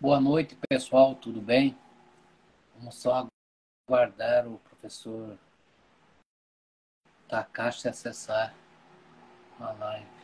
Boa noite, pessoal, tudo bem? Vamos só aguardar o professor Takashi acessar a live.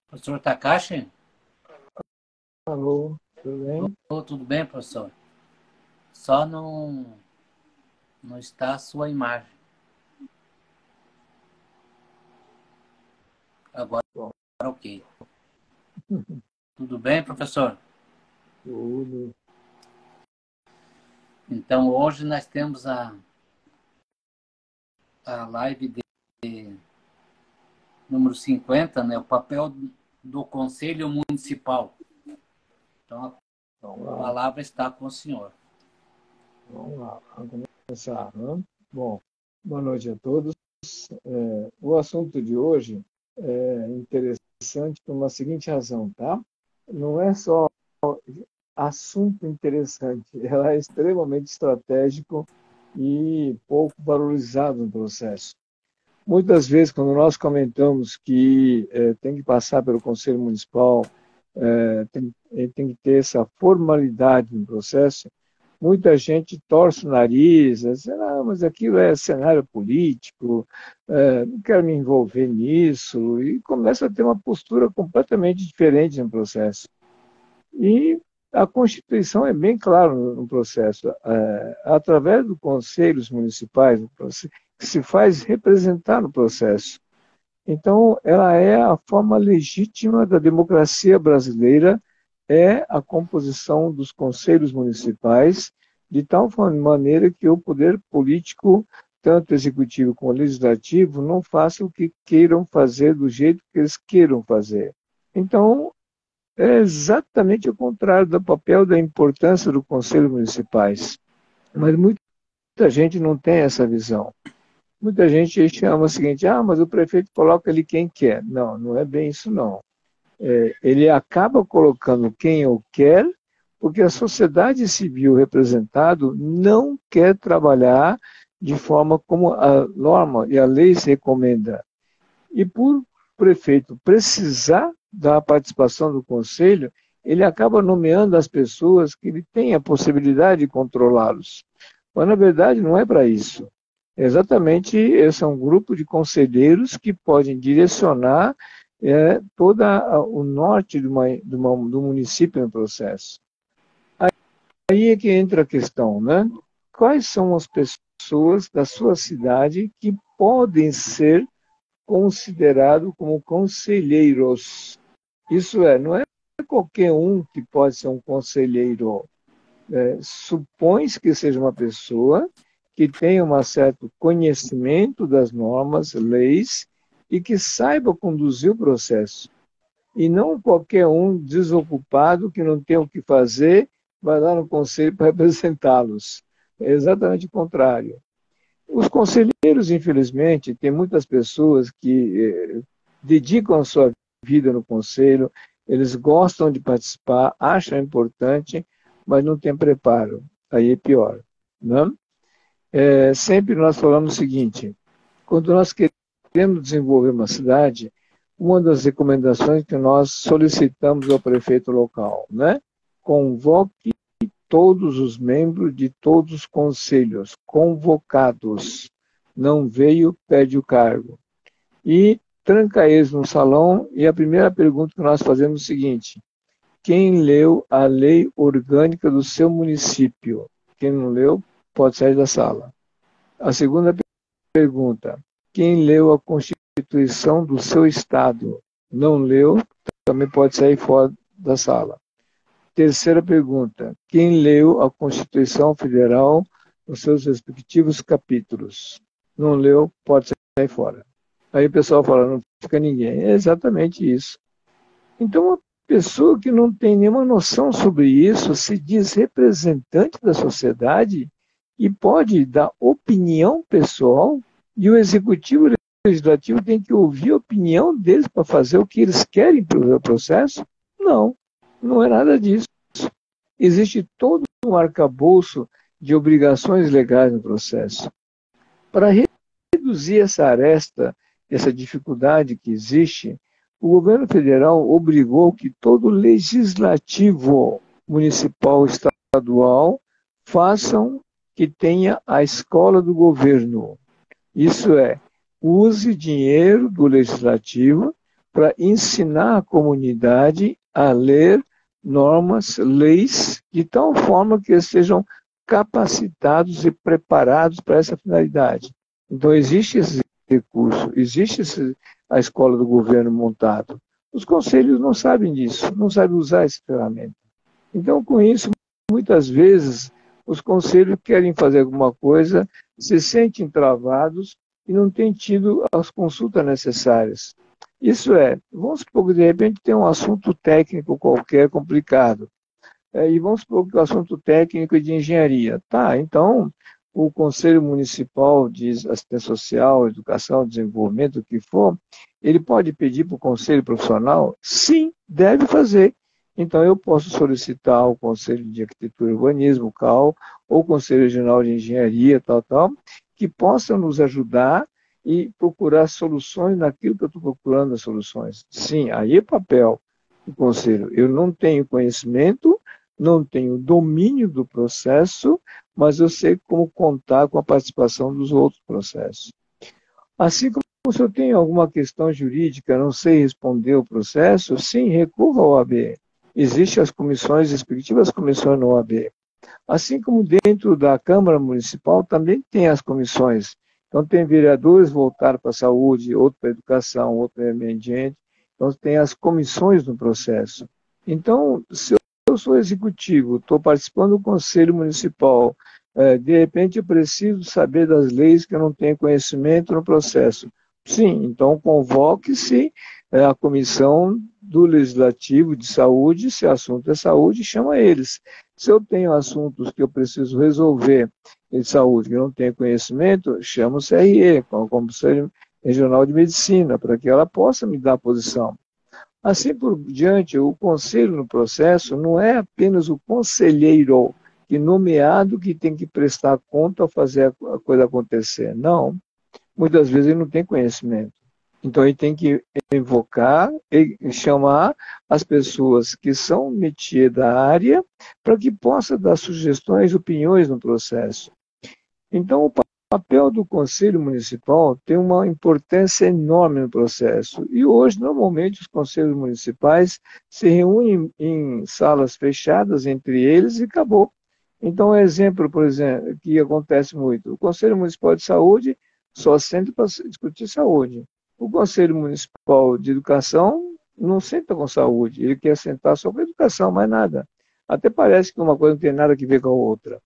Professor Takashi? Alô, tudo bem? Tudo bem, professor? Só não está a sua imagem. Agora, Bom, ok. Tudo bem, professor? tudo. Então, hoje nós temos a live de número 50, né? O papel do Conselho Municipal. Então, a Vamos lá, palavra está com o senhor. vamos lá. Vamos começar, né? Bom, boa noite a todos. O assunto de hoje é interessante por uma seguinte razão, tá? Não é só assunto interessante, ela é extremamente estratégico e pouco valorizado no processo. Muitas vezes, quando nós comentamos que tem que passar pelo Conselho Municipal, tem que ter essa formalidade no processo, muita gente torce o nariz, diz, ah, mas aquilo é cenário político, não quero me envolver nisso, e começa a ter uma postura completamente diferente no processo. E a Constituição é bem clara no processo. Através dos conselhos municipais, que se faz representar no processo. Então, ela é a forma legítima da democracia brasileira, é a composição dos conselhos municipais, de tal maneira que o poder político, tanto executivo como legislativo, não faça o que queiram fazer do jeito que eles queiram fazer. Então, é exatamente o contrário do papel da importância dos conselhos municipais. Mas muita gente não tem essa visão. Muita gente chama o seguinte, mas o prefeito coloca ali quem quer. Não, não é bem isso não. Ele acaba colocando quem eu quer, porque a sociedade civil representada não quer trabalhar de forma como a norma e a lei se recomenda. E por o prefeito precisar da participação do conselho, ele acaba nomeando as pessoas que ele tem a possibilidade de controlá-los. Mas, na verdade, não é para isso. Exatamente, esse é um grupo de conselheiros que podem direcionar todo o norte do município no processo. Aí é que entra a questão, né? Quais são as pessoas da sua cidade que podem ser considerados como conselheiros? Isso não é qualquer um que pode ser um conselheiro. Supõe-se que seja uma pessoa que tenha um certo conhecimento das normas, leis, e que saiba conduzir o processo. E não qualquer um desocupado que não tem o que fazer, vai lá no conselho para representá-los. É exatamente o contrário. Os conselheiros, infelizmente, tem muitas pessoas que dedicam a sua vida no conselho, eles gostam de participar, acham importante, mas não têm preparo. Aí é pior. Não? Sempre nós falamos o seguinte, quando nós queremos desenvolver uma cidade, uma das recomendações que nós solicitamos ao prefeito local, né? Convoque todos os membros de todos os conselhos, convocados. Não veio, perde o cargo. E tranca eles no salão, e a primeira pergunta que nós fazemos é o seguinte, quem leu a lei orgânica do seu município? Quem não leu, pode sair da sala. A segunda pergunta, quem leu a Constituição do seu estado? Não leu, também pode sair fora da sala. Terceira pergunta, quem leu a Constituição Federal nos seus respectivos capítulos? Não leu, pode sair fora. Aí o pessoal fala, não fica ninguém. É exatamente isso. Então, uma pessoa que não tem nenhuma noção sobre isso se diz representante da sociedade e pode dar opinião pessoal, e o executivo e o legislativo tem que ouvir a opinião deles para fazer o que eles querem para o processo? Não, não é nada disso. Existe todo um arcabouço de obrigações legais no processo. Para reduzir essa aresta, essa dificuldade que existe, o governo federal obrigou que todo legislativo municipal, estadual, façam que tenha a escola do governo. Isso use dinheiro do legislativo para ensinar a comunidade a ler normas, leis, de tal forma que eles sejam capacitados e preparados para essa finalidade. Então, existe esse recurso, existe a escola do governo montado. Os conselhos não sabem disso, não sabem usar essa ferramenta. Então, com isso, muitas vezes, os conselhos querem fazer alguma coisa, se sentem travados e não têm tido as consultas necessárias. Isso vamos supor que de repente tem um assunto técnico qualquer complicado, e vamos supor que o assunto técnico é de engenharia. Tá, então o Conselho Municipal de Assistência Social, Educação, Desenvolvimento, o que for, ele pode pedir para o Conselho Profissional? Sim, deve fazer. Então, eu posso solicitar ao Conselho de Arquitetura e Urbanismo, CAL, ou Conselho Regional de Engenharia, tal, que possam nos ajudar e procurar soluções naquilo que eu estou procurando as soluções. Sim, aí é papel do Conselho. Eu não tenho conhecimento, não tenho domínio do processo, mas eu sei como contar com a participação dos outros processos. Assim como se eu tenho alguma questão jurídica, não sei responder o processo, sim, recorra ao OAB. Existem as comissões, respectivas comissões no OAB. Assim como dentro da Câmara Municipal também tem as comissões. Então tem vereadores voltados para a saúde, outro para a educação, outro para o meio ambiente. Então tem as comissões no processo. Então, se eu sou executivo, estou participando do Conselho Municipal, de repente eu preciso saber das leis que eu não tenho conhecimento no processo. Sim, então convoque-se a comissão do Legislativo de Saúde, se o assunto é saúde, chama eles. Se eu tenho assuntos que eu preciso resolver de saúde que eu não tenho conhecimento, chama o CRE, como Conselho Regional de Medicina, para que ela possa me dar a posição. Assim por diante, o conselho no processo não é apenas o conselheiro que nomeado que tem que prestar conta ao fazer a coisa acontecer. Não. Muitas vezes ele não tem conhecimento. Então ele tem que invocar e chamar as pessoas que são métier da área para que possa dar sugestões, opiniões no processo. Então o papel do Conselho Municipal tem uma importância enorme no processo. E hoje, normalmente, os conselhos municipais se reúnem em salas fechadas entre eles e acabou. Então, exemplo, por exemplo, que acontece muito. O Conselho Municipal de Saúde só senta para discutir saúde. O Conselho Municipal de Educação não senta com saúde, ele quer sentar só com educação, mais nada. Até parece que uma coisa não tem nada a ver com a outra.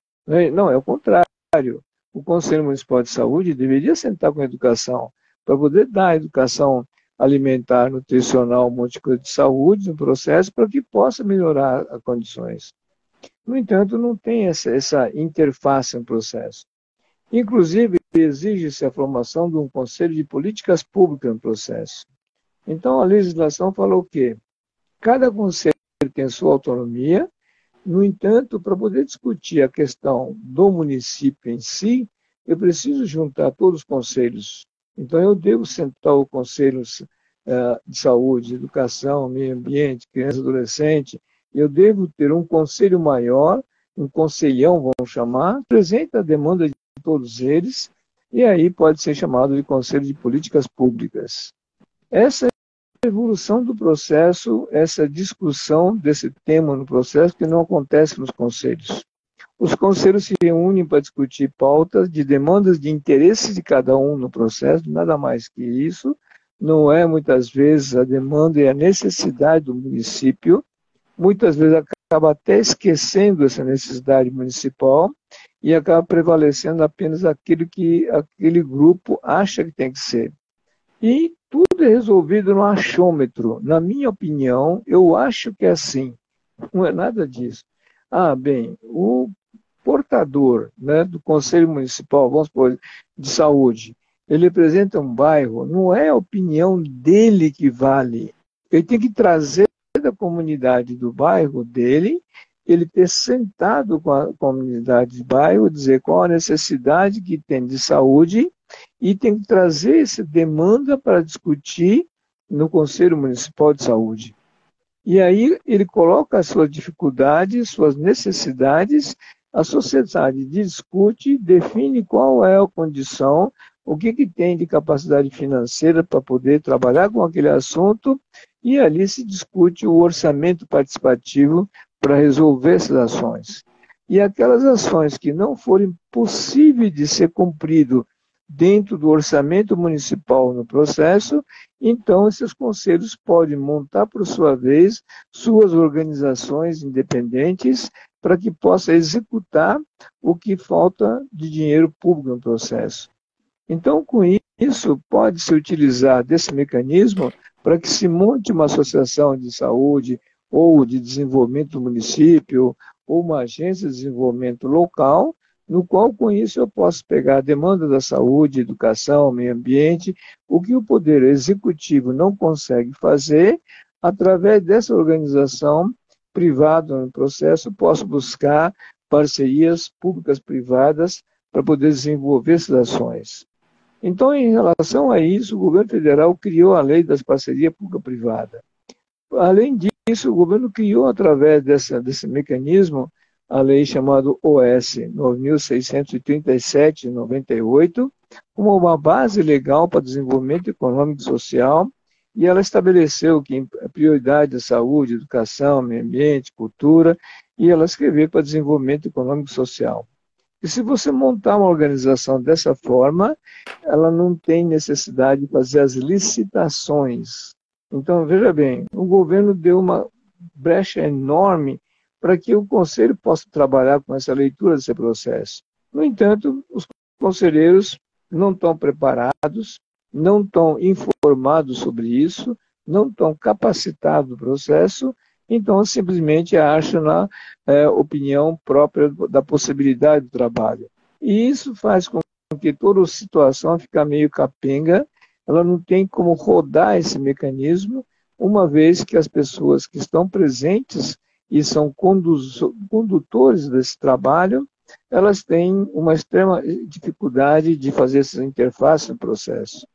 Não, é o contrário. O Conselho Municipal de Saúde deveria sentar com a educação, para poder dar a educação alimentar, nutricional, um monte de coisa de saúde no processo, para que possa melhorar as condições. No entanto, não tem essa interface no processo. Inclusive, exige-se a formação de um conselho de políticas públicas no processo. Então, a legislação falou que cada conselho tem sua autonomia, no entanto, para poder discutir a questão do município em si, eu preciso juntar todos os conselhos. Então, eu devo sentar os conselhos de saúde, educação, meio ambiente, criança e adolescente. Eu devo ter um conselho maior, um conselhão, vamos chamar, que apresenta a demanda de todos eles, e aí pode ser chamado de Conselho de Políticas Públicas. Essa é a evolução do processo, essa discussão desse tema no processo que não acontece nos conselhos. Os conselhos se reúnem para discutir pautas de demandas de interesses de cada um no processo, nada mais que isso. Não é, muitas vezes, a demanda e a necessidade do município. Muitas vezes acaba até esquecendo essa necessidade municipal e acaba prevalecendo apenas aquilo que aquele grupo acha que tem que ser. E tudo é resolvido no achômetro. Na minha opinião, eu acho que é assim. Não é nada disso. Bem, o portador, né, do Conselho Municipal, vamos supor, de Saúde, ele representa um bairro, não é a opinião dele que vale. Ele tem que trazer da comunidade do bairro dele, ele ter sentado com a comunidade de bairro, dizer qual a necessidade que tem de saúde e tem que trazer essa demanda para discutir no Conselho Municipal de Saúde. E aí ele coloca as suas dificuldades, suas necessidades, a sociedade discute, define qual é a condição, o que tem de capacidade financeira para poder trabalhar com aquele assunto, e ali se discute o orçamento participativo para resolver essas ações. E aquelas ações que não forem possíveis de ser cumprido dentro do orçamento municipal no processo, então esses conselhos podem montar, por sua vez, suas organizações independentes para que possa executar o que falta de dinheiro público no processo. Então, com isso, pode-se utilizar desse mecanismo para que se monte uma associação de saúde ou de desenvolvimento do município ou uma agência de desenvolvimento local, no qual, com isso, eu posso pegar a demanda da saúde, educação, meio ambiente, o que o Poder Executivo não consegue fazer, através dessa organização privada no processo, posso buscar parcerias públicas-privadas para poder desenvolver essas ações. Então, em relação a isso, o governo federal criou a lei das parcerias público-privada. Além disso, o governo criou, através desse mecanismo, a lei chamada OS 9.637 de 98, como uma base legal para desenvolvimento econômico e social, e ela estabeleceu que a prioridade é saúde, educação, meio ambiente, cultura, e ela escreveu para desenvolvimento econômico e social. E se você montar uma organização dessa forma, ela não tem necessidade de fazer as licitações. Então, veja bem, o governo deu uma brecha enorme para que o conselho possa trabalhar com essa leitura desse processo. No entanto, os conselheiros não estão preparados, não estão informados sobre isso, não estão capacitados no processo, então simplesmente acham na opinião própria da possibilidade do trabalho. E isso faz com que toda a situação fique meio capenga, ela não tem como rodar esse mecanismo, uma vez que as pessoas que estão presentes e são condutores desse trabalho, elas têm uma extrema dificuldade de fazer essa interface no processo.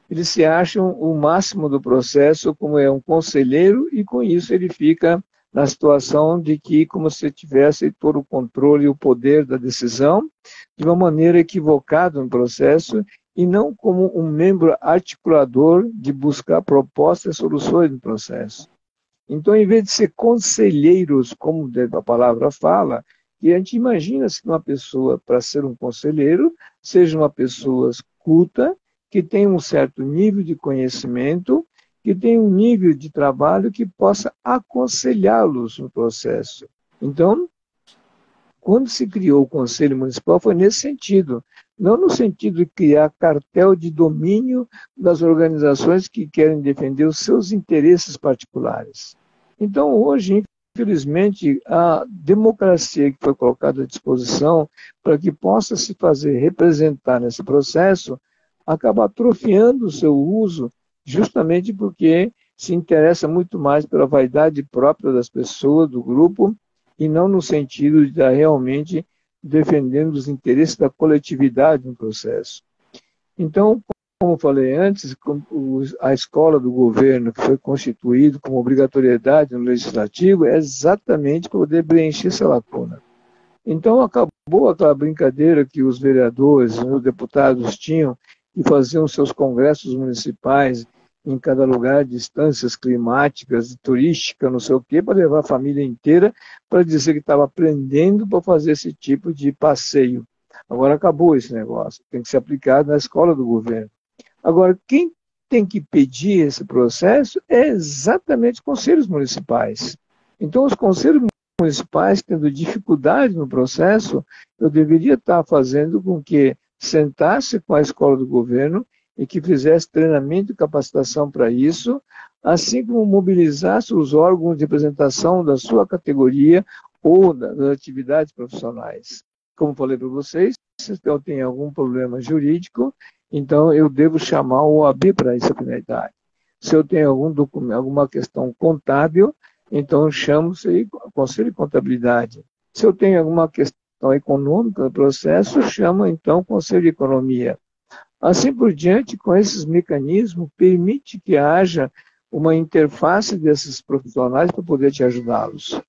Eles se acham o máximo do processo, como é um conselheiro, e com isso ele fica na situação de que, como se tivesse todo o controle e o poder da decisão, de uma maneira equivocada no processo, e não como um membro articulador de buscar propostas e soluções no processo. Então, em vez de ser conselheiros, como a palavra fala, que a gente imagina que uma pessoa, para ser um conselheiro, seja uma pessoa culta, que tenha um certo nível de conhecimento, que tenha um nível de trabalho que possa aconselhá-los no processo. Então, quando se criou o Conselho Municipal, foi nesse sentido. Não no sentido de criar cartel de domínio das organizações que querem defender os seus interesses particulares. Então, hoje, infelizmente, a democracia que foi colocada à disposição para que possa se fazer representar nesse processo, acaba atrofiando o seu uso, justamente porque se interessa muito mais pela vaidade própria das pessoas, do grupo, e não no sentido de estar realmente defendendo os interesses da coletividade no processo. Então, como falei antes, a escola do governo que foi constituída como obrigatoriedade no legislativo é exatamente para poder preencher essa lacuna. Então, acabou aquela brincadeira que os vereadores, os deputados tinham e faziam seus congressos municipais em cada lugar, de instâncias climáticas, turísticas, não sei o quê, para levar a família inteira para dizer que estava aprendendo para fazer esse tipo de passeio. Agora acabou esse negócio, tem que ser aplicado na escola do governo. Agora, quem tem que pedir esse processo é exatamente os conselhos municipais. Então, os conselhos municipais, tendo dificuldade no processo, eu deveria estar fazendo com que sentasse com a escola do governo e que fizesse treinamento e capacitação para isso, assim como mobilizasse os órgãos de representação da sua categoria ou das atividades profissionais. Como falei para vocês, se eu tenho algum problema jurídico, então eu devo chamar o OAB para essa finalidade. Se eu tenho algum documento, alguma questão contábil, então eu chamo o Conselho de Contabilidade. Se eu tenho alguma questão econômica do processo, chama então o Conselho de Economia. Assim por diante, com esses mecanismos, permite que haja uma interface desses profissionais para poder te ajudá-los.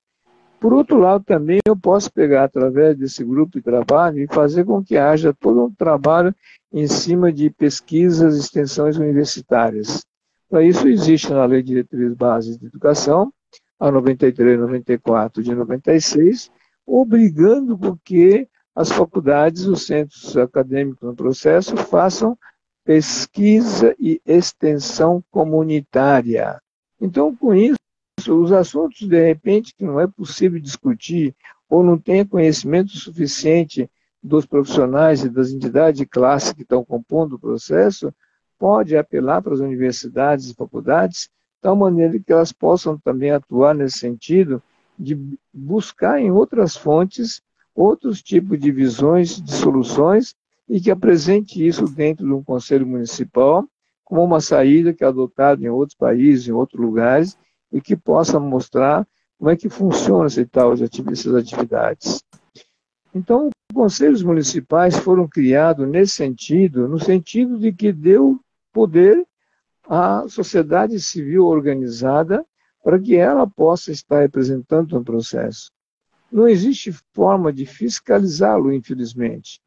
Por outro lado, também eu posso pegar, através desse grupo de trabalho, e fazer com que haja todo um trabalho em cima de pesquisas e extensões universitárias. Para isso, existe na Lei de Diretrizes Básicas de Educação, a 93 e 94 de 96, obrigando com que as faculdades, os centros acadêmicos no processo, façam pesquisa e extensão comunitária. Então, com isso, os assuntos, de repente, que não é possível discutir ou não tem conhecimento suficiente dos profissionais e das entidades de classe que estão compondo o processo, pode apelar para as universidades e faculdades, de tal maneira que elas possam também atuar nesse sentido de buscar em outras fontes outros tipos de visões, de soluções, e que apresente isso dentro de um conselho municipal como uma saída que é adotada em outros países, em outros lugares, e que possa mostrar como é que funciona essas atividades. Então, os conselhos municipais foram criados nesse sentido, no sentido de que deu poder à sociedade civil organizada para que ela possa estar representando no processo. Não existe forma de fiscalizá-lo, infelizmente.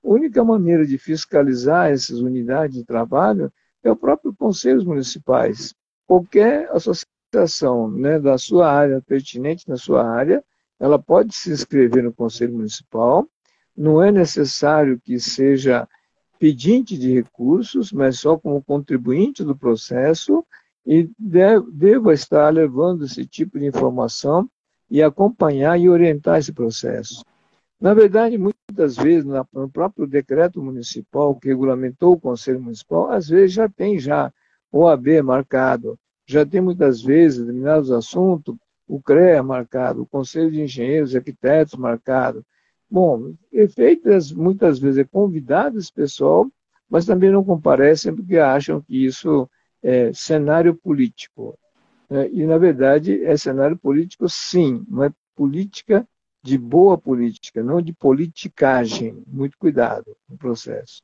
A única maneira de fiscalizar essas unidades de trabalho é o próprio conselhos municipais. Qualquer associação, né, da sua área, pertinente na sua área, ela pode se inscrever no conselho municipal. Não é necessário que seja pedinte de recursos, mas só como contribuinte do processo, e deva estar levando esse tipo de informação e acompanhar e orientar esse processo. Na verdade, muitas vezes, no próprio decreto municipal que regulamentou o Conselho Municipal, às vezes já tem OAB marcado, já tem muitas vezes determinados assuntos, o CREA marcado, o Conselho de Engenheiros e Arquitetos marcado. Bom, efeitos muitas vezes é convidado esse pessoal, mas também não comparecem porque acham que isso é cenário político. E, na verdade, é cenário político, sim, não é política de boa política, não de politicagem. Muito cuidado no processo.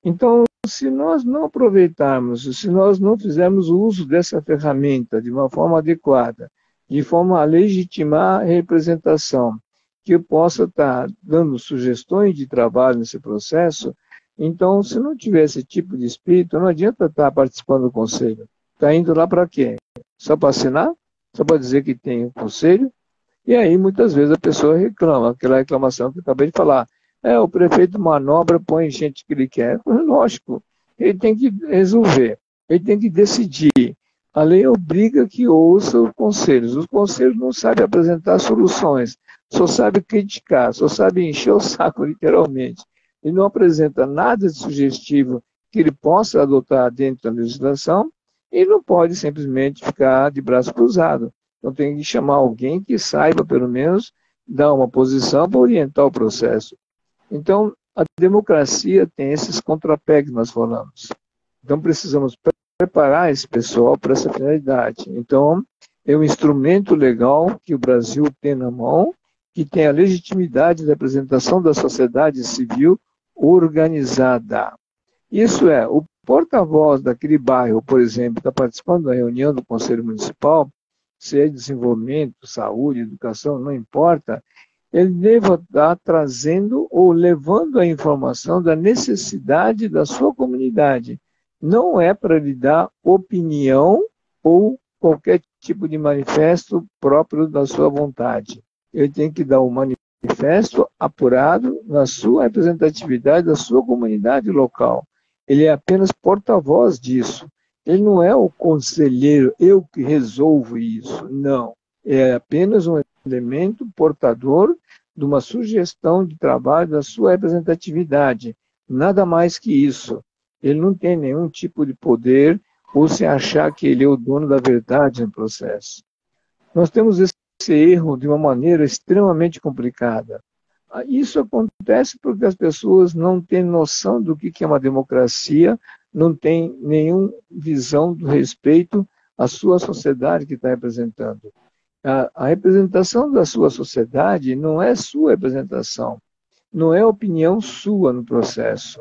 Então, se nós não aproveitarmos, se nós não fizermos o uso dessa ferramenta de uma forma adequada, de forma a legitimar a representação, que eu possa estar dando sugestões de trabalho nesse processo, então, se não tiver esse tipo de espírito, não adianta estar participando do conselho. Está indo lá para quê? Só para assinar? Só para dizer que tem um conselho? E aí, muitas vezes, a pessoa reclama, aquela reclamação que eu acabei de falar. O prefeito manobra, põe gente que ele quer. Lógico, ele tem que resolver, ele tem que decidir. A lei obriga que ouça os conselhos. Os conselhos não sabem apresentar soluções, só sabem criticar, só sabem encher o saco, literalmente. Ele não apresenta nada de sugestivo que ele possa adotar dentro da legislação e não pode simplesmente ficar de braço cruzado. Então tem que chamar alguém que saiba, pelo menos, dar uma posição para orientar o processo. Então, a democracia tem esses contrapés que nós falamos. Então, precisamos preparar esse pessoal para essa finalidade. Então, é um instrumento legal que o Brasil tem na mão, que tem a legitimidade da representação da sociedade civil organizada. Isso é, o porta-voz daquele bairro, por exemplo, está participando da reunião do Conselho Municipal, se é desenvolvimento, saúde, educação, não importa, ele deva estar trazendo ou levando a informação da necessidade da sua comunidade. Não é para lhe dar opinião ou qualquer tipo de manifesto próprio da sua vontade. Ele tem que dar um manifesto apurado na sua representatividade da sua comunidade local. Ele é apenas porta-voz disso. Ele não é o conselheiro, eu que resolvo isso. Não. É apenas um elemento portador de uma sugestão de trabalho da sua representatividade. Nada mais que isso. Ele não tem nenhum tipo de poder ou se achar que ele é o dono da verdade no processo. Nós temos esse erro de uma maneira extremamente complicada. Isso acontece porque as pessoas não têm noção do que é uma democracia, não têm nenhuma visão do respeito à sua sociedade que está representando. A representação da sua sociedade não é sua representação, não é opinião sua no processo.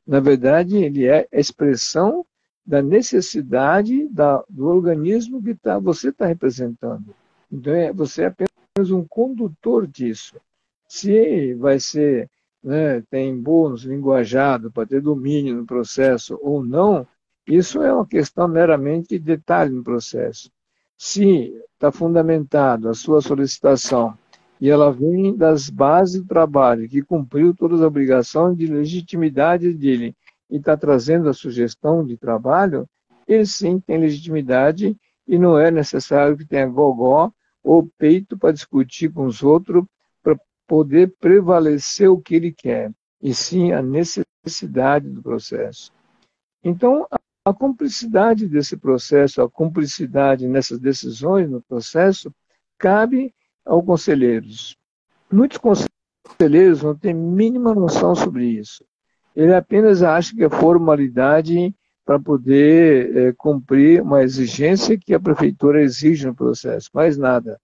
Na verdade, ele é a expressão da necessidade do organismo que você está representando. Então, você é apenas um condutor disso. Se vai ser, tem bônus linguajado para ter domínio no processo ou não, isso é uma questão meramente de detalhe no processo. Se está fundamentado a sua solicitação e ela vem das bases do trabalho, que cumpriu todas as obrigações de legitimidade dele e está trazendo a sugestão de trabalho, ele sim tem legitimidade e não é necessário que tenha gogó ou peito para discutir com os outros para poder prevalecer o que ele quer, e sim a necessidade do processo. Então, a cumplicidade desse processo, a cumplicidade nessas decisões no processo, cabe aos conselheiros. Muitos conselheiros não têm mínima noção sobre isso. Ele apenas acha que é formalidade para poder cumprir uma exigência que a prefeitura exige no processo, mais nada.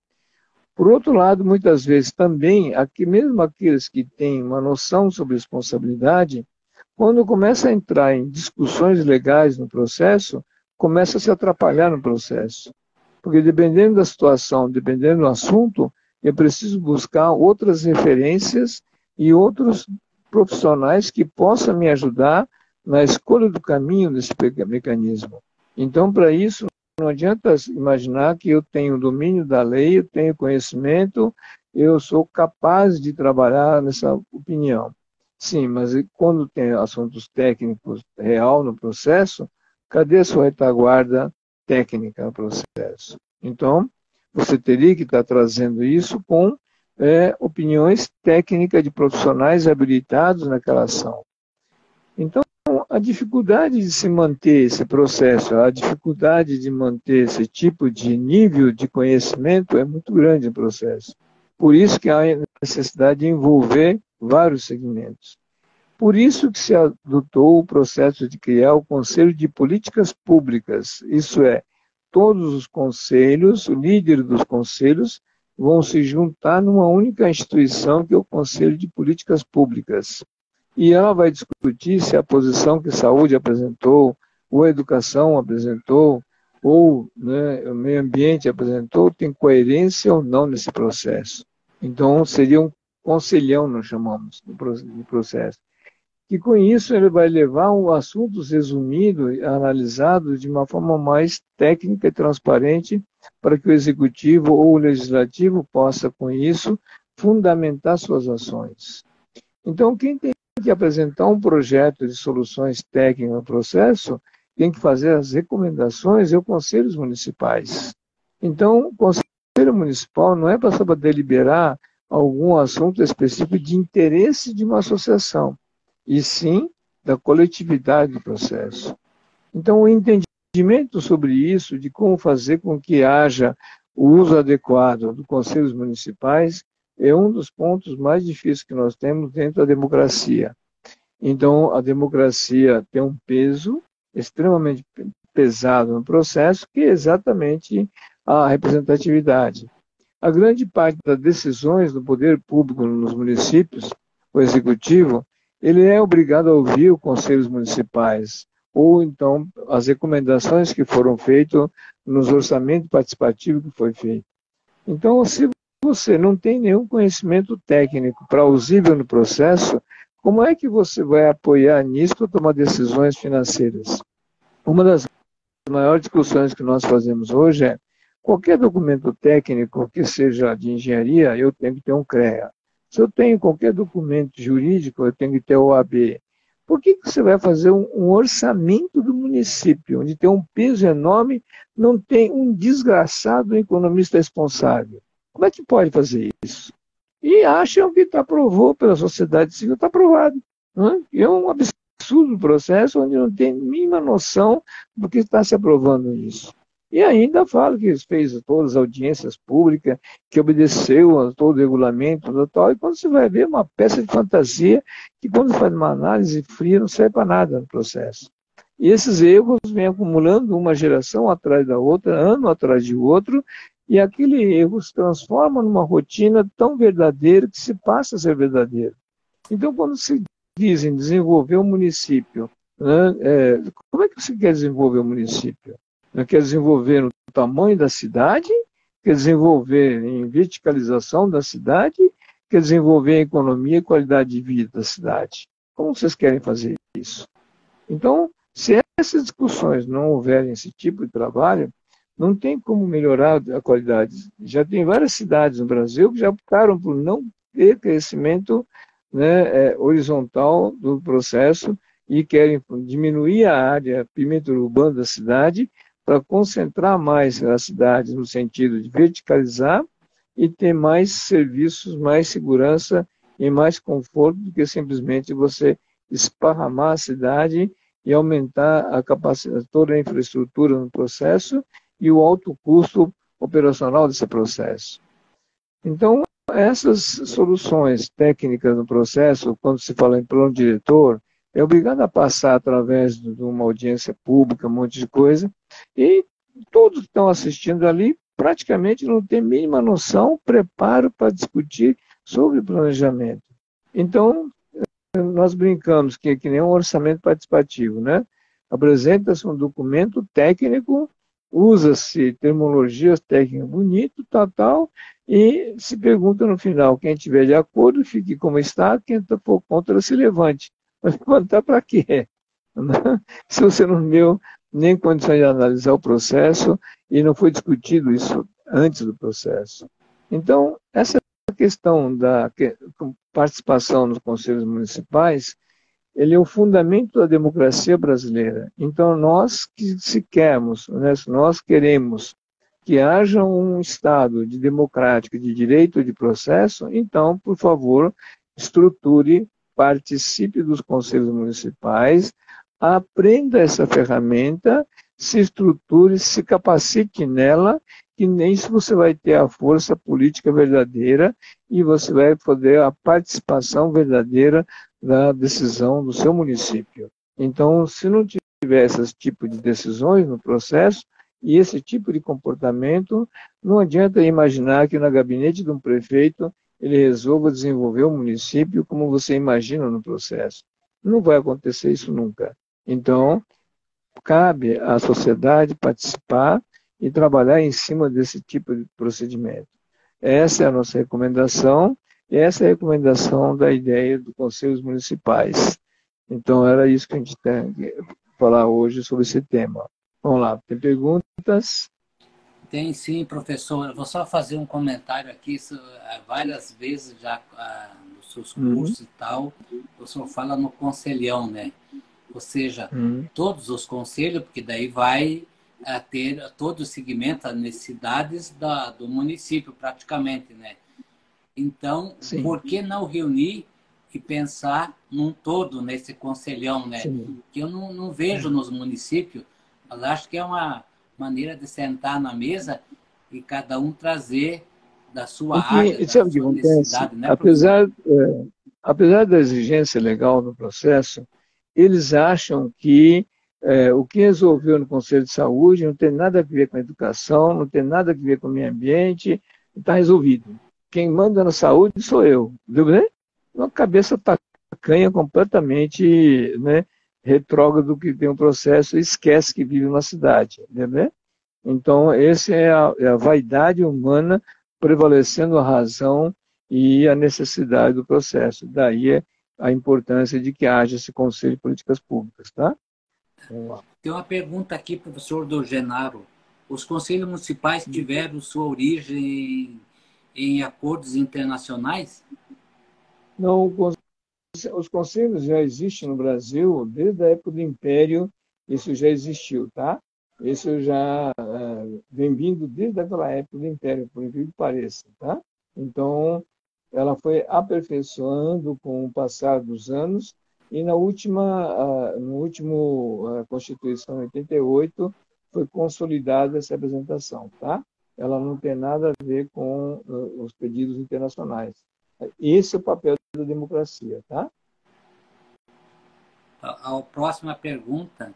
Por outro lado, muitas vezes também, mesmo aqueles que têm uma noção sobre responsabilidade, quando começa a entrar em discussões legais no processo, começa a se atrapalhar no processo. Porque dependendo da situação, dependendo do assunto, eu preciso buscar outras referências e outros profissionais que possam me ajudar na escolha do caminho desse mecanismo. Então, para isso, não adianta imaginar que eu tenho domínio da lei, eu tenho conhecimento, eu sou capaz de trabalhar nessa opinião. Sim, mas quando tem assuntos técnicos real no processo, cadê a sua retaguarda técnica no processo? Então, você teria que estar trazendo isso com opiniões técnicas de profissionais habilitados naquela ação. Então, a dificuldade de se manter esse processo, a dificuldade de manter esse tipo de nível de conhecimento é muito grande no processo. Por isso que há necessidade de envolver vários segmentos. Por isso que se adotou o processo de criar o Conselho de Políticas Públicas, isso é, todos os conselhos, o líder dos conselhos, vão se juntar numa única instituição, que é o Conselho de Políticas Públicas. E ela vai discutir se a posição que a saúde apresentou, ou a educação apresentou, ou o meio ambiente apresentou, tem coerência ou não nesse processo. Então, seria um conselhão, nós chamamos, de processo. E com isso ele vai levar um assunto resumido e analisado de uma forma mais técnica e transparente para que o executivo ou o legislativo possa, com isso, fundamentar suas ações. Então, quem tem que apresentar um projeto de soluções técnicas no processo tem que fazer as recomendações e os conselhos municipais. Então, o conselho municipal não é para deliberar algum assunto específico de interesse de uma associação, e sim da coletividade do processo. Então, o entendimento sobre isso, de como fazer com que haja o uso adequado dos conselhos municipais, é um dos pontos mais difíceis que nós temos dentro da democracia. Então, a democracia tem um peso extremamente pesado no processo, que é exatamente a representatividade. A grande parte das decisões do poder público nos municípios, o executivo, ele é obrigado a ouvir os conselhos municipais, ou então as recomendações que foram feitas nos orçamentos participativos que foi feito. Então, se você não tem nenhum conhecimento técnico plausível no processo, como é que você vai apoiar nisso para tomar decisões financeiras? Uma das maiores discussões que nós fazemos hoje é qualquer documento técnico que seja de engenharia, eu tenho que ter um CREA. Se eu tenho qualquer documento jurídico, eu tenho que ter o OAB. Por que você vai fazer um orçamento do município, onde tem um peso enorme, não tem um desgraçado economista responsável? Como é que pode fazer isso? E acham que aprovou pela sociedade civil, está aprovado. Né? É um absurdo o processo onde não tem a mínima noção do que está se aprovando isso. E ainda fala que fez todas as audiências públicas, que obedeceu a todo o regulamento, tal, e quando você vai ver uma peça de fantasia, que quando faz uma análise fria não serve para nada no processo. E esses erros vêm acumulando uma geração atrás da outra, ano atrás de outro, e aquele erro se transforma numa rotina tão verdadeira que se passa a ser verdadeiro. Então, quando se diz em desenvolver um município, né, como é que você quer desenvolver um município? Quer desenvolver no tamanho da cidade, quer desenvolver em verticalização da cidade, quer desenvolver em economia e qualidade de vida da cidade. Como vocês querem fazer isso? Então, se essas discussões não houverem esse tipo de trabalho, não tem como melhorar a qualidade. Já tem várias cidades no Brasil que já optaram por não ter crescimento, né, horizontal do processo e querem diminuir a área perímetro urbano da cidade para concentrar mais a cidade no sentido de verticalizar e ter mais serviços, mais segurança e mais conforto do que simplesmente você esparramar a cidade e aumentar a capacidade, toda a infraestrutura no processo e o alto custo operacional desse processo. Então, essas soluções técnicas no processo, quando se fala em plano diretor, é obrigado a passar através de uma audiência pública, um monte de coisa, e todos que estão assistindo ali praticamente não têm mínima noção, preparo para discutir sobre planejamento. Então, nós brincamos que nem um orçamento participativo, né? Apresenta-se um documento técnico usa-se terminologias técnicas bonito, tal, e se pergunta no final, quem estiver de acordo, fique como está, quem for contra, se levante. Mas levantar para quê? Se você não deu nem condições de analisar o processo e não foi discutido isso antes do processo. Então, essa questão da participação nos conselhos municipais, ele é o fundamento da democracia brasileira. Então, nós que se queremos, né, se nós queremos que haja um Estado de democrático, de direito de processo, então, por favor, estruture, participe dos conselhos municipais, aprenda essa ferramenta, se estruture, se capacite nela, que nem isso você vai ter a força política verdadeira e você vai poder a participação verdadeira da decisão do seu município. Então, se não tiver esse tipo de decisões no processo e esse tipo de comportamento, não adianta imaginar que no gabinete de um prefeito ele resolva desenvolver o município como você imagina no processo. Não vai acontecer isso nunca. Então, cabe à sociedade participar e trabalhar em cima desse tipo de procedimento. Essa é a nossa recomendação, e essa é a recomendação da ideia dos conselhos municipais. Então, era isso que a gente tem que falar hoje sobre esse tema. Vamos lá, tem perguntas? Tem sim, professor. Eu vou só fazer um comentário aqui. Isso, várias vezes já nos seus cursos e tal, o senhor fala no conselhão, né? Ou seja, todos os conselhos, porque daí vai ter todo o segmento, as necessidades do município, praticamente, né? Então, Sim. por que não reunir e pensar num todo nesse conselhão, né? Sim. Que eu não vejo nos municípios, mas acho que é uma maneira de sentar na mesa e cada um trazer da sua área, da sabe o que sua acontece? necessidade, né, professor? Apesar da exigência legal no processo, eles acham que o que resolveu no Conselho de Saúde não tem nada a ver com a educação, não tem nada a ver com o meio ambiente, está resolvido. Quem manda na saúde sou eu, viu bem? Uma cabeça tacanha completamente, né, retrógrado que tem um processo e esquece que vive na cidade, entendeu? Então, essa é a vaidade humana prevalecendo a razão e a necessidade do processo. Daí a importância de que haja esse Conselho de Políticas Públicas, tá? Vamos lá. Tem uma pergunta aqui, professor do Genaro. Os conselhos municipais tiveram sua origem em acordos internacionais? Não, os conselhos já existem no Brasil desde a época do Império, isso já existiu, tá? Isso já vem vindo desde aquela época do Império, por incrível que pareça, tá? Então, ela foi aperfeiçoando com o passar dos anos e no último Constituição 88 foi consolidada essa representação, tá? Ela não tem nada a ver com os pedidos internacionais. Esse é o papel da democracia, tá? A próxima pergunta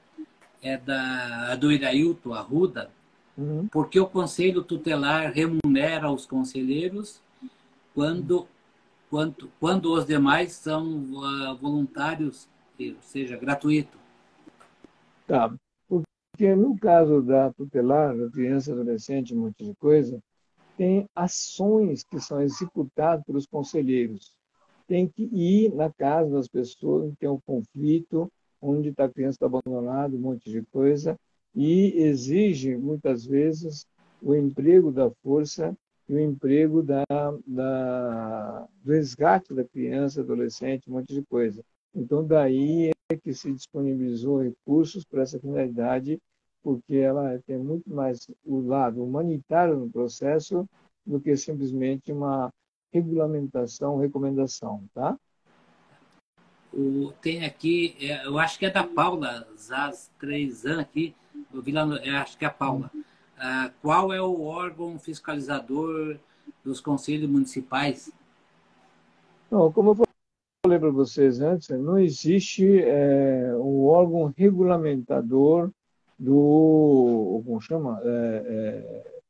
é do Irailton Arruda. Por que o Conselho Tutelar remunera os conselheiros quando os demais são voluntários, ou seja, gratuito? Tá. Porque no caso da tutelar, da criança, adolescente, um monte de coisa, tem ações que são executadas pelos conselheiros. Tem que ir na casa das pessoas que tem um conflito, onde a criança está abandonada, um monte de coisa, e exige, muitas vezes, o emprego da força e o emprego do resgate da criança, adolescente, um monte de coisa. Então, daí é que se disponibilizou recursos para essa finalidade, porque ela tem muito mais o lado humanitário no processo do que simplesmente uma regulamentação, recomendação, tá? Tem aqui, eu acho que é da Paula Zaz Treizan aqui, eu vi lá, eu acho que é a Paula. Qual é o órgão fiscalizador dos conselhos municipais? Não, como eu falei para vocês antes, não existe um órgão regulamentador como chama?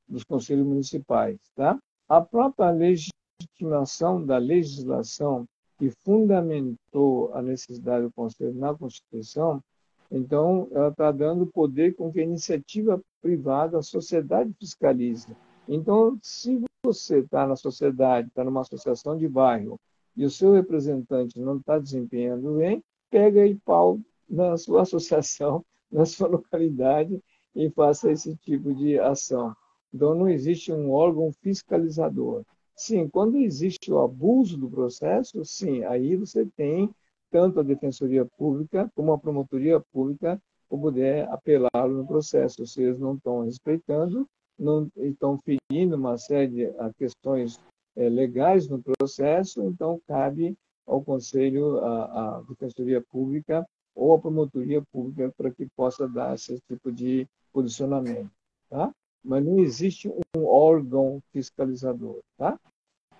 Dos conselhos municipais, tá? A própria legitimação da legislação que fundamentou a necessidade do conselho na Constituição Então, ela está dando poder com que a iniciativa privada, a sociedade fiscalize. Então, se você está na sociedade, está numa associação de bairro, e o seu representante não está desempenhando bem, pega aí pau na sua associação, na sua localidade, e faça esse tipo de ação. Então, não existe um órgão fiscalizador. Sim, quando existe o abuso do processo, sim, aí você tem tanto a Defensoria Pública como a Promotoria Pública para poder apelá-lo no processo. Se eles não estão respeitando, não estão ferindo uma série de questões legais no processo, então cabe ao Conselho, à Defensoria Pública ou à Promotoria Pública para que possa dar esse tipo de posicionamento. Tá? Mas não existe um órgão fiscalizador. Tá?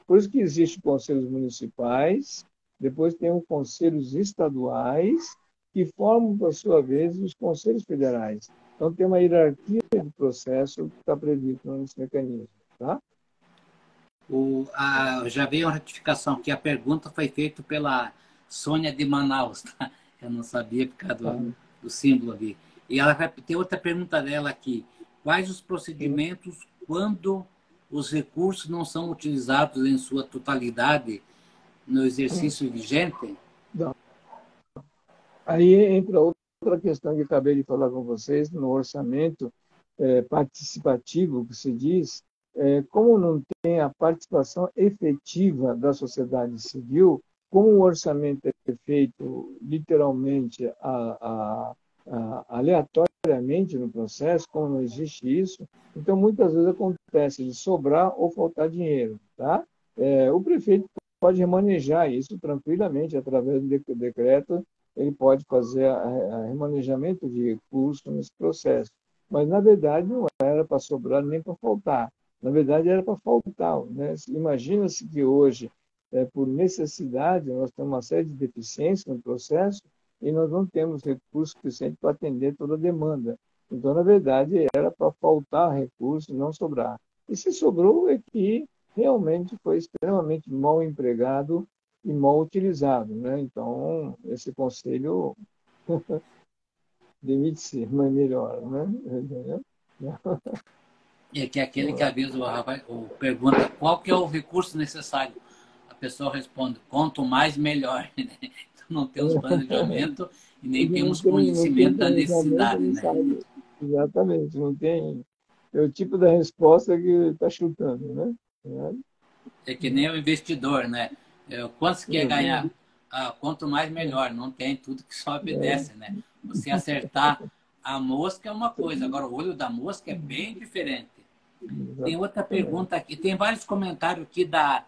Por isso que existem conselhos municipais, depois tem os conselhos estaduais, que formam, por sua vez, os conselhos federais. Então, tem uma hierarquia do processo que está previsto nesse mecanismo. Tá? Já veio uma retificação que a pergunta foi feita pela Sônia de Manaus. Tá? Eu não sabia por causa do símbolo ali. E ela vai ter outra pergunta dela aqui. Quais os procedimentos quando os recursos não são utilizados em sua totalidade no exercício vigente? Não. Aí entra outra questão que eu acabei de falar com vocês, no orçamento participativo, que se diz, como não tem a participação efetiva da sociedade civil, como o orçamento é feito literalmente aleatoriamente no processo, como não existe isso, então muitas vezes acontece de sobrar ou faltar dinheiro. Tá? O prefeito pode remanejar isso tranquilamente através do decreto, ele pode fazer a remanejamento de recursos nesse processo. Mas, na verdade, não era para sobrar nem para faltar. Na verdade, era para faltar. Né? Imagina-se que hoje, por necessidade, nós temos uma série de deficiências no processo e nós não temos recursos suficientes para atender toda a demanda. Então, na verdade, era para faltar recursos, não sobrar. E se sobrou é que realmente foi extremamente mal empregado e mal utilizado. Né? Então, esse conselho demite-se, mas melhor. Né? Entendeu? É que aquele que avisa o rapaz, pergunta qual que é o recurso necessário. A pessoa responde, quanto mais, melhor. Né? Então, não temos planejamento e nem temos Não tem conhecimento da planejamento, necessidade. não Né? sabe. Exatamente, não tem. É o tipo da resposta que está chutando, né? É que nem o investidor, né? Quanto você quer ganhar? Quanto mais, É, melhor. Não tem tudo que sobe e é, desce, né? Você acertar a mosca é uma coisa, agora o olho da mosca é bem diferente. Tem outra exatamente. pergunta aqui, tem vários comentários aqui da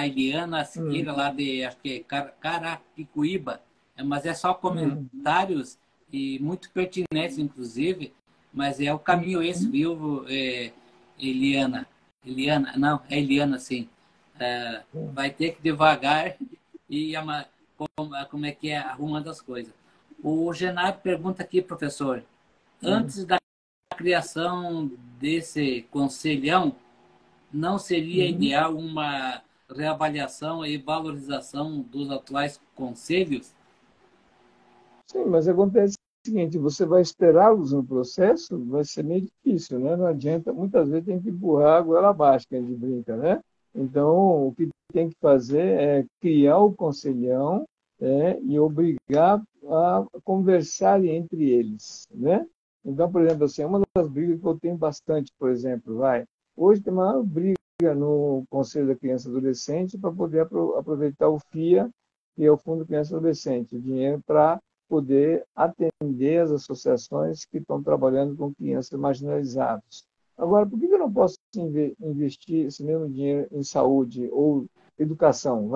Eliana Siqueira, lá de, acho que é Carapicuíba, mas é só comentários e muito pertinentes, inclusive, mas é o caminho esse, viu, Eliana? Eliana, não, é Eliana, sim. Vai ter que devagar e como é que é arrumando as coisas. O Genaro pergunta aqui, professor, antes da criação desse conselhão, não seria ideal uma reavaliação e valorização dos atuais conselhos? Sim, mas acontece o seguinte, você vai esperá-los no processo, vai ser meio difícil, né? Não adianta, muitas vezes tem que empurrar a goela abaixo, que a gente brinca, né? Então, o que tem que fazer é criar o conselhão e obrigar a conversarem entre eles, né? Então, por exemplo, assim, uma das brigas que eu tenho bastante, por exemplo, hoje tem uma briga no Conselho da Criança e Adolescente para poder aproveitar o FIA, que é o Fundo Criança e Adolescente, o dinheiro para poder atender as associações que estão trabalhando com crianças marginalizadas. Agora, por que eu não posso investir esse mesmo dinheiro em saúde ou educação,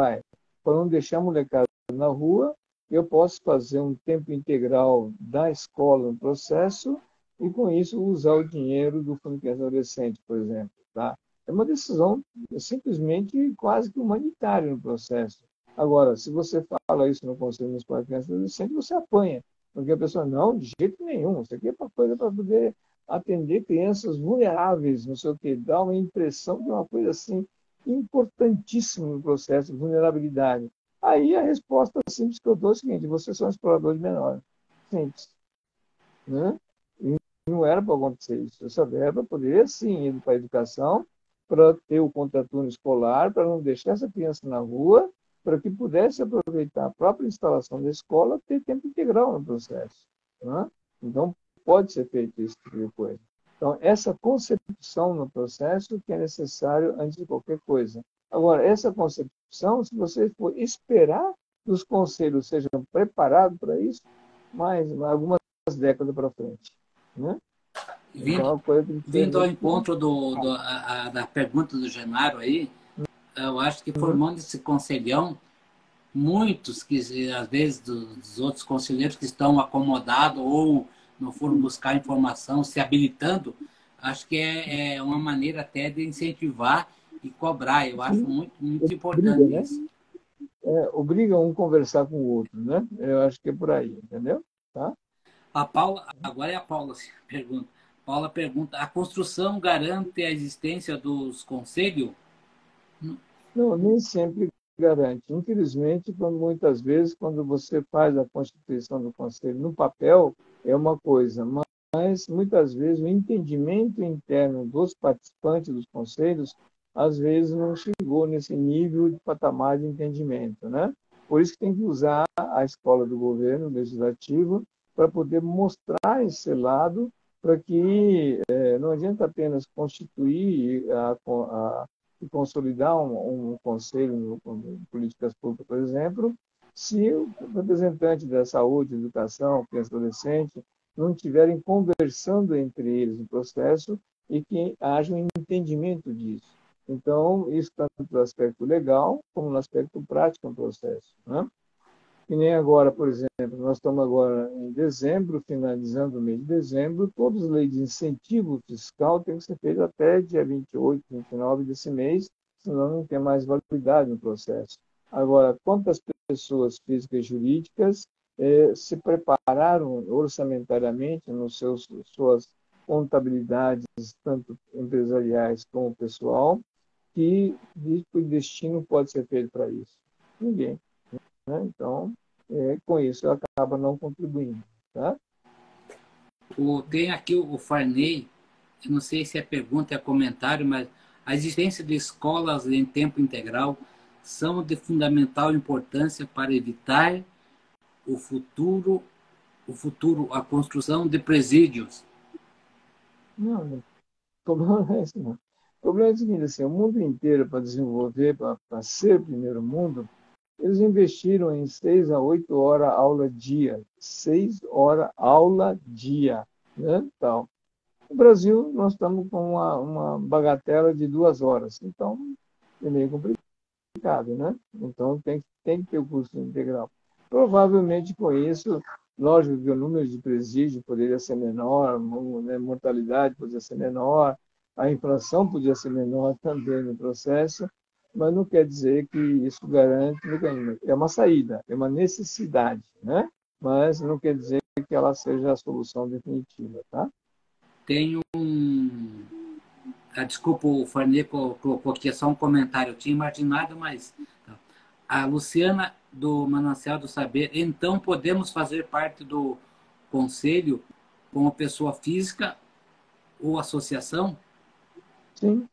para não deixar a molecada na rua, eu posso fazer um tempo integral da escola no processo e, com isso, usar o dinheiro do Fundo de Criança e Adolescente, por exemplo. Tá? É uma decisão simplesmente quase que humanitária no processo. Agora, se você fala isso no Conselho Municipal de Criança e Adolescente, você apanha. Porque a pessoa, não, de jeito nenhum. Isso aqui é coisa para poder atender crianças vulneráveis, não sei o quê. Dá uma impressão de uma coisa assim importantíssima no processo de vulnerabilidade. Aí a resposta simples que eu dou é o seguinte: vocês são exploradores menores. Simples. né? E não era para acontecer isso. Essa verba poderia sim ir para a educação, para ter o contraturno escolar, para não deixar essa criança na rua, para que pudesse aproveitar a própria instalação da escola, ter tempo integral no processo, né? Então, pode ser feito esse tipo de coisa. Então, essa concepção no processo que é necessário antes de qualquer coisa. Agora, essa concepção, se você for esperar que os conselhos sejam preparados para isso, mais algumas décadas para frente, né? Então, Vindo, a coisa tem que ser vindo ao muito encontro rápida. da pergunta do Genaro aí, eu acho que Uhum. formando esse conselhão, muitos que, às vezes, dos outros conselheiros que estão acomodados ou não foram buscar informação, se habilitando, acho que é uma maneira até de incentivar e cobrar. Eu acho Sim, muito, muito obriga, importante né? isso. Obriga um a conversar com o outro, né? Eu acho que é por aí, entendeu? Tá? A Paula, agora é a Paula que pergunta. Paula pergunta: a construção garante a existência dos conselhos? Não, nem sempre garante. Infelizmente, muitas vezes, quando você faz a constituição do conselho no papel, é uma coisa, mas muitas vezes o entendimento interno dos participantes dos conselhos, às vezes não chegou nesse nível de patamar de entendimento, né? Por isso que tem que usar a escola do governo legislativo para poder mostrar esse lado, para que não adianta apenas constituir e consolidar um conselho de políticas públicas, por exemplo, se o representante da saúde, educação, criança e adolescente não estiverem conversando entre eles no processo e que haja um entendimento disso. Então, isso tanto no aspecto legal como no aspecto prático do processo, né? Que nem agora, por exemplo, nós estamos agora em dezembro, finalizando o mês de dezembro, todas as leis de incentivo fiscal têm que ser feitas até dia 28, 29 desse mês, senão não tem mais validade no processo. Agora, quantas pessoas físicas e jurídicas se prepararam orçamentariamente nos suas contabilidades, tanto empresariais como pessoal, que o destino pode ser feito para isso? Ninguém, né? Então, com isso, acaba não contribuindo. Tá? Tem aqui o Farney, eu não sei se é pergunta, é comentário, mas a existência de escolas em tempo integral são de fundamental importância para evitar o futuro, a construção de presídios. Não, o problema não é esse, não. O problema é o seguinte, assim, o mundo inteiro, para desenvolver, para ser primeiro mundo, eles investiram em 6 a 8 horas aula dia. 6 horas aula dia. Né? Então, no Brasil, nós estamos com uma bagatela de 2 horas. Então, é meio complicado, né? Então, tem que ter o curso integral. Provavelmente, com isso, lógico que o número de presídio poderia ser menor, né? Mortalidade poderia ser menor, a inflação podia ser menor também no processo, mas não quer dizer que isso garante, é uma saída, é uma necessidade, né? Mas não quer dizer que ela seja a solução definitiva, tá? Tem um. Desculpa, o Farney colocou aqui, é só um comentário. Eu tinha imaginado, mas. A Luciana, do Manancial do Saber, então podemos fazer parte do conselho como pessoa física ou associação? Sim.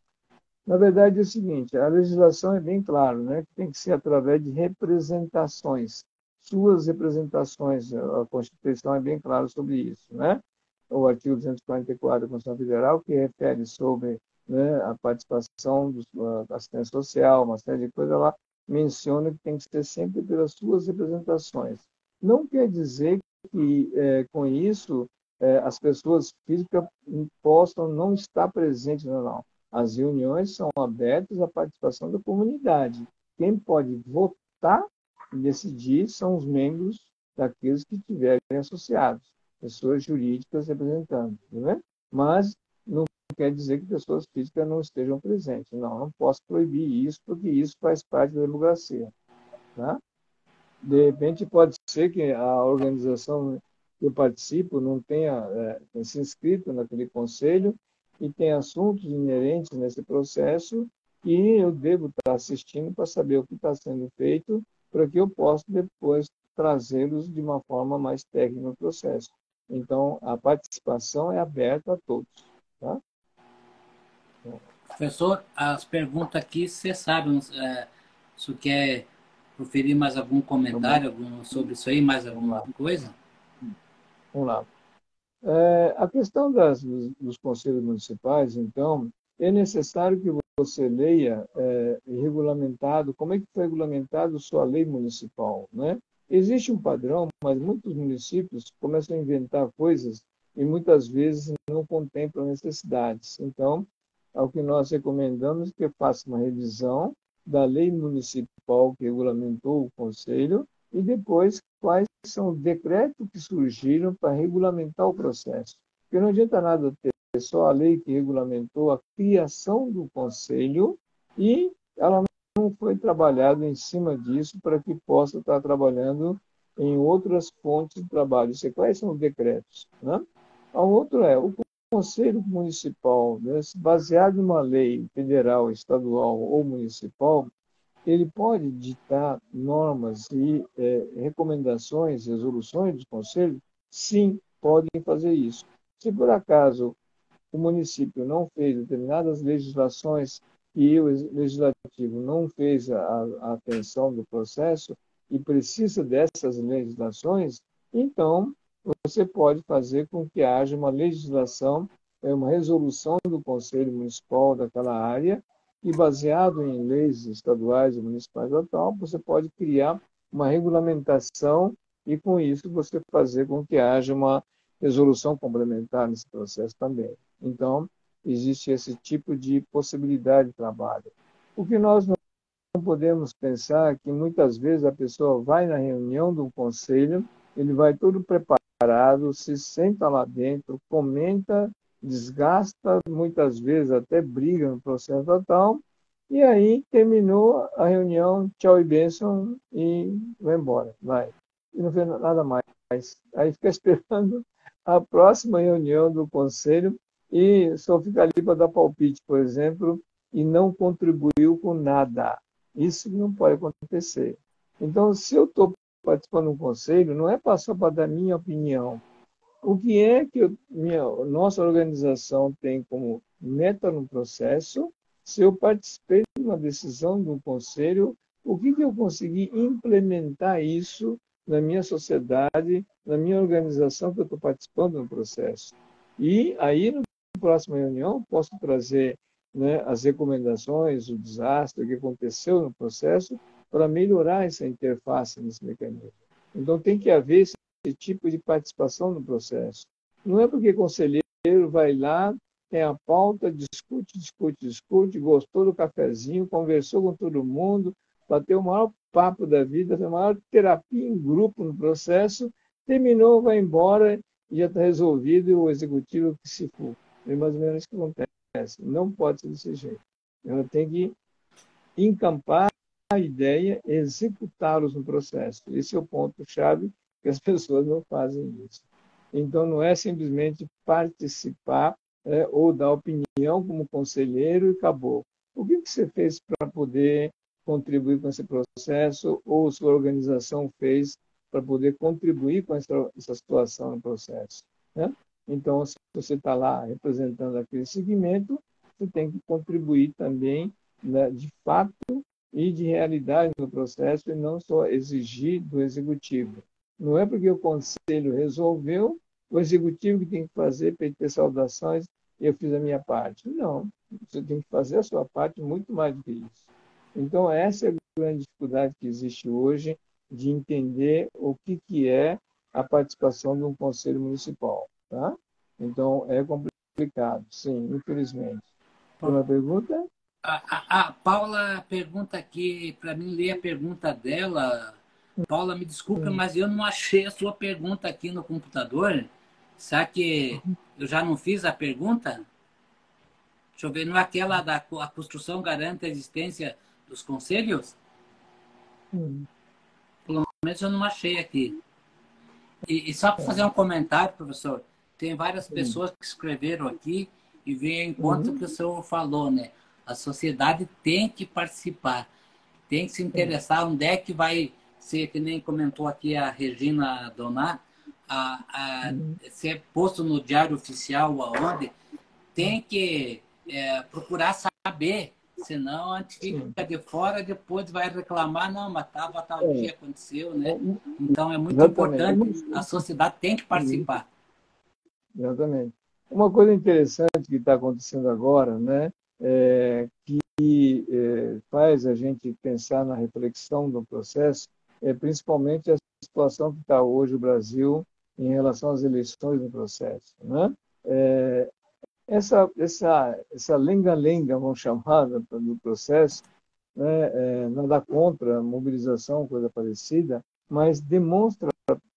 Na verdade, é o seguinte, a legislação é bem clara, né, que tem que ser através de representações, suas representações, a Constituição é bem clara sobre isso, né? O artigo 244 da Constituição Federal, que refere sobre, né, a participação da assistência social, uma série de coisas lá, menciona que tem que ser sempre pelas suas representações. Não quer dizer que, com isso, as pessoas físicas possam não estar presentes, não. As reuniões são abertas à participação da comunidade. Quem pode votar e decidir são os membros daqueles que estiverem associados, pessoas jurídicas representando, né? Mas não quer dizer que pessoas físicas não estejam presentes. Não, não posso proibir isso, porque isso faz parte da democracia. Tá? De repente, pode ser que a organização que eu participo não tenha se inscrito naquele conselho e tem assuntos inerentes nesse processo e eu devo estar assistindo para saber o que está sendo feito para que eu possa depois trazê-los de uma forma mais técnica no processo. Então, a participação é aberta a todos. Tá? Professor, as perguntas aqui, você sabe, se quer proferir mais algum comentário sobre isso aí, mais alguma coisa? Vamos lá. A questão dos conselhos municipais, então, é necessário que você leia regulamentado, como é que foi regulamentado sua lei municipal, né? Existe um padrão, mas muitos municípios começam a inventar coisas e muitas vezes não contemplam necessidades. Então, o que nós recomendamos é que faça uma revisão da lei municipal que regulamentou o conselho e depois quais são os decretos que surgiram para regulamentar o processo. Porque não adianta nada ter só a lei que regulamentou a criação do conselho e ela não foi trabalhada em cima disso para que possa estar trabalhando em outras fontes de trabalho. Isso, quais são os decretos? Né? O outro é o Conselho Municipal, né, baseado em uma lei federal, estadual ou municipal, ele pode ditar normas e recomendações, resoluções do Conselho? Sim, podem fazer isso. Se por acaso o município não fez determinadas legislações e o legislativo não fez a atenção do processo e precisa dessas legislações, então você pode fazer com que haja uma legislação, uma resolução do Conselho Municipal daquela área e, baseado em leis estaduais e municipais atual, você pode criar uma regulamentação e, com isso, você fazer com que haja uma resolução complementar nesse processo também. Então, existe esse tipo de possibilidade de trabalho. O que nós não podemos pensar é que muitas vezes a pessoa vai na reunião do conselho, ele vai todo preparado, se senta lá dentro, comenta, desgasta, muitas vezes até briga no processo total, e aí terminou a reunião, tchau e bênção, e vai embora, vai. E não fez nada mais. Aí fica esperando a próxima reunião do conselho e só fica ali para dar palpite, por exemplo, e não contribuiu com nada. Isso não pode acontecer. Então, se eu estou participando de um conselho, não é só para dar minha opinião. O que é que nossa organização tem como meta no processo? Se eu participei de uma decisão do conselho, o que eu consegui implementar isso na minha sociedade, na minha organização que eu estou participando no processo? E aí, na próxima reunião, posso trazer, né, as recomendações, o desastre, o que aconteceu no processo, para melhorar essa interface nesse mecanismo. Então, tem que haver esse tipo de participação no processo. Não é porque conselheiro vai lá, tem a pauta, discute, gostou do cafezinho, conversou com todo mundo, bateu o maior papo da vida, a maior terapia em grupo no processo, terminou, vai embora e já está resolvido e o executivo que se for. É mais ou menos isso que acontece. Não pode ser desse jeito. Ela tem que encampar a ideia e executá-los no processo. Esse é o ponto-chave, que as pessoas não fazem isso. Então, não é simplesmente participar ou dar opinião como conselheiro e acabou. O que você fez para poder contribuir com esse processo ou sua organização fez para poder contribuir com essa situação no processo? Né? Então, se você está lá representando aquele segmento, você tem que contribuir também, né, de fato e de realidade no processo e não só exigir do executivo. Não é porque o conselho resolveu, o executivo que tem que fazer para ter saudações e eu fiz a minha parte. Não, você tem que fazer a sua parte muito mais do que isso. Então, essa é a grande dificuldade que existe hoje de entender o que é a participação de um conselho municipal. Tá? Então, é complicado, sim, infelizmente. Uma pergunta? A Paula pergunta aqui, para mim ler a pergunta dela. Paula, me desculpa, mas eu não achei a sua pergunta aqui no computador. Será que eu já não fiz a pergunta? Deixa eu ver, não é aquela da a construção garante a existência dos conselhos? Pelo menos eu não achei aqui. E só para fazer um comentário, professor, tem várias pessoas que escreveram aqui e veio em conta o que o senhor falou, né? A sociedade tem que participar, tem que se interessar onde é que vai ser, que nem comentou aqui a Regina Donar, ser posto no Diário Oficial, aonde tem que procurar saber, senão a gente fica de fora, depois vai reclamar, não, mas estava tal dia, aconteceu, né? Então é muito importante, a sociedade tem que participar. Exatamente. Uma coisa interessante que está acontecendo agora, né, que faz a gente pensar na reflexão do processo, principalmente a situação que está hoje o Brasil em relação às eleições no processo, né? Essa lenga-lenga, vamos chamar, do processo, né, nada contra a mobilização, coisa parecida, mas demonstra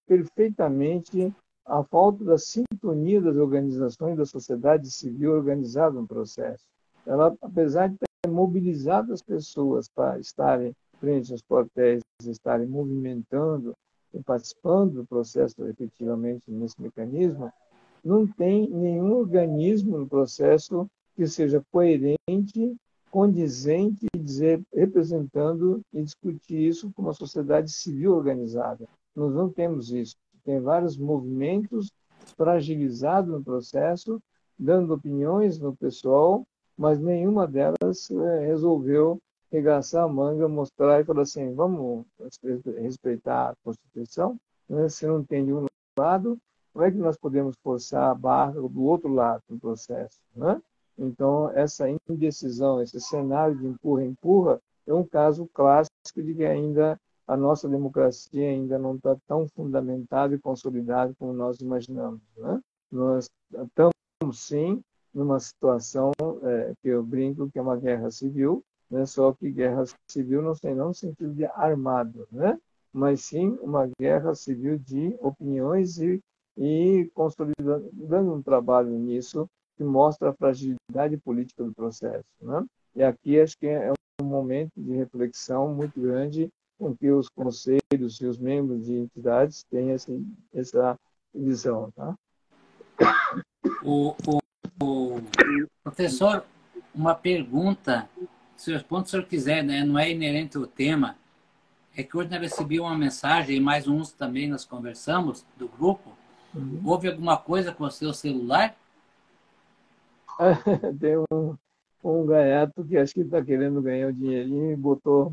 perfeitamente a falta da sintonia das organizações da sociedade civil organizada no processo. Ela, apesar de ter mobilizado as pessoas para estarem frente aos quartéis, estarem movimentando e participando do processo efetivamente nesse mecanismo, não tem nenhum organismo no processo que seja coerente, condizente, representando e discutir isso com uma sociedade civil organizada. Nós não temos isso. Tem vários movimentos fragilizados no processo, dando opiniões no pessoal, mas nenhuma delas resolveu regaçar a manga, mostrar e falar assim, vamos respeitar a Constituição, né? Se não tem de um lado, como é que nós podemos forçar a barra do outro lado no processo, né? Então, essa indecisão, esse cenário de empurra-empurra, é um caso clássico de que ainda a nossa democracia ainda não está tão fundamentada e consolidada como nós imaginamos, né? Nós estamos, sim, numa situação que eu brinco que é uma guerra civil, né? Só que guerra civil não tem não no sentido de armado, né? Mas sim uma guerra civil de opiniões e consolidando, dando um trabalho nisso que mostra a fragilidade política do processo, né? E aqui acho que é um momento de reflexão muito grande com que os conselhos e os membros de entidades têm essa visão, tá? Professor, uma pergunta, se o senhor quiser, né? Não é inerente ao tema, é que hoje nós recebemos uma mensagem, e mais uns também nós conversamos, do grupo. Houve alguma coisa com o seu celular? Tem um gaiato que acho que está querendo ganhar o dinheirinho e botou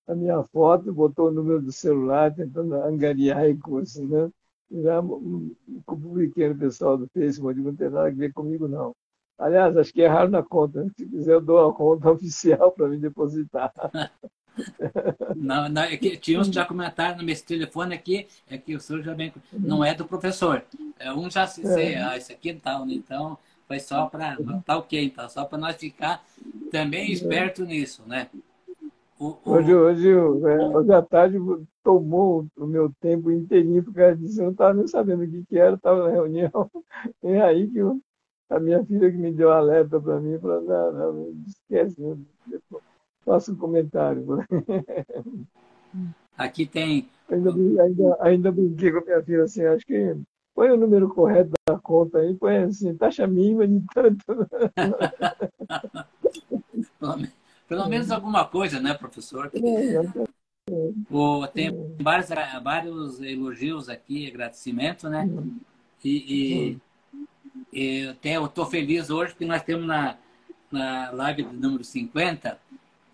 a minha foto, botou o número do celular, tentando angariar recursos, né? Já publiquei no pessoal do Facebook, não tem nada a ver comigo, não. Aliás, acho que erraram na conta. Se quiser, eu dou a conta oficial para me depositar. Não, não, é que tinha uns que já comentaram no meu telefone aqui, é que o senhor já vem, não é do professor. Um já sei, esse aqui é tal, né? Então foi só para, tá ok, então, só para nós ficar também esperto nisso, né? Hoje à tarde tomou o meu tempo inteirinho, porque eu não estava nem sabendo o que era, estava na reunião. E aí que a minha filha que me deu alerta para mim, falou, não, esquece, faça um comentário. Aqui tem... Ainda brinquei com a minha filha assim, acho que põe o número correto da conta aí, põe assim, taxa mínima de tanto. Pelo menos alguma coisa, né, professor? Tem vários elogios aqui, agradecimentos, né? E eu estou feliz hoje porque nós temos na live do número 50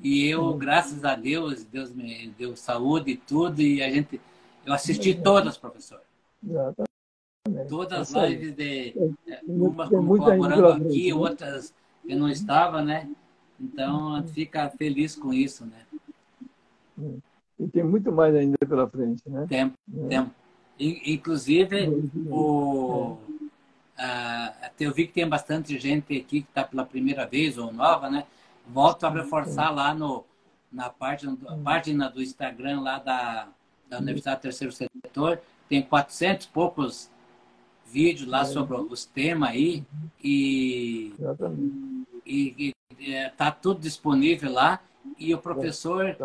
e eu, graças a Deus, Deus me deu saúde e tudo, e eu assisti todas, professor. Todas as lives, umas como colaborando aqui, outras eu não estava, né? Então, a gente fica feliz com isso, né? E tem muito mais ainda pela frente, né? Tempo. Inclusive, eu vi que tem bastante gente aqui que está pela primeira vez ou nova, né? Volto a reforçar lá na página do Instagram lá da Universidade Terceiro Setor. Tem 400 e poucos vídeos lá sobre os temas aí. E está tudo disponível lá. E o professor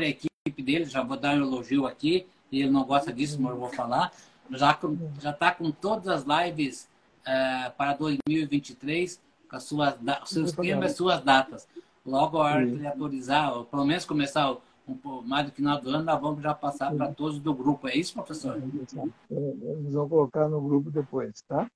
e a equipe dele, já vou dar um elogio aqui, e ele não gosta disso, mas eu vou falar, já está com todas as lives para 2023, com seus temas e suas datas. Logo a hora que ele autorizar, ou pelo menos começar mais do final do ano, nós vamos já passar para todos do grupo. É isso, professor? Eles vão colocar no grupo depois, tá?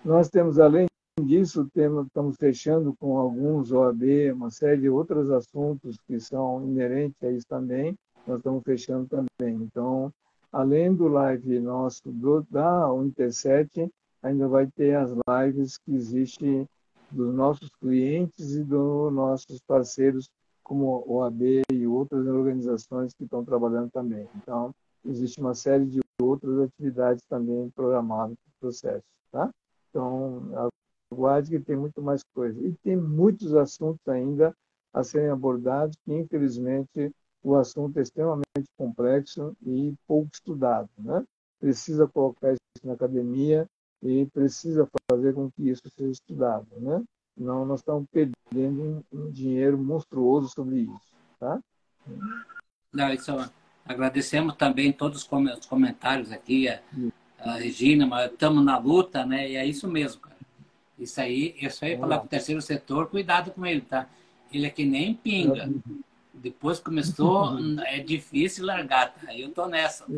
Nós temos, além disso, estamos fechando com alguns OAB, uma série de outros assuntos que são inerentes a isso também, nós estamos fechando também. Então, além do live nosso da Uninter7, ainda vai ter as lives que existem dos nossos clientes e dos nossos parceiros, como OAB e outras organizações que estão trabalhando também. Então, existe uma série de outras atividades também programadas para o processo, tá? Então, aguarde que tem muito mais coisa. E tem muitos assuntos ainda a serem abordados, que infelizmente o assunto é extremamente complexo e pouco estudado, né? Precisa colocar isso na academia e precisa fazer com que isso seja estudado, né? Não, nós estamos perdendo um dinheiro monstruoso sobre isso, tá? Não, isso, agradecemos também todos os comentários aqui, a Regina, mas estamos na luta, né? E é isso mesmo, cara. Isso aí falar para o terceiro setor, cuidado com ele, tá? Ele é que nem pinga. Depois que começou, é difícil largar, tá? Eu tô nessa. Tá?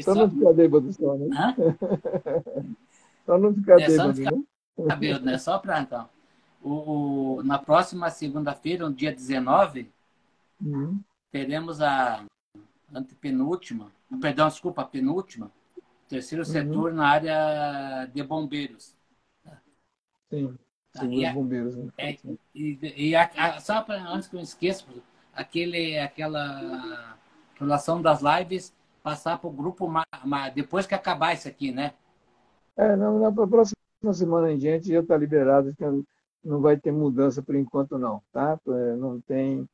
Só não ficar bêbado só, né? Hã? Só não ficar bêbado, né? Cabelo, né? Só para então. Na próxima segunda-feira, no dia 19, teremos a antepenúltima, perdão, desculpa, a penúltima, terceiro setor na área de bombeiros. Sim, segundo bombeiros. Né? Só antes que eu esqueça, aquela relação das lives passar para o grupo depois que acabar isso aqui, né? Na próxima semana em diante já está liberado, não vai ter mudança por enquanto não, tá? Não tem.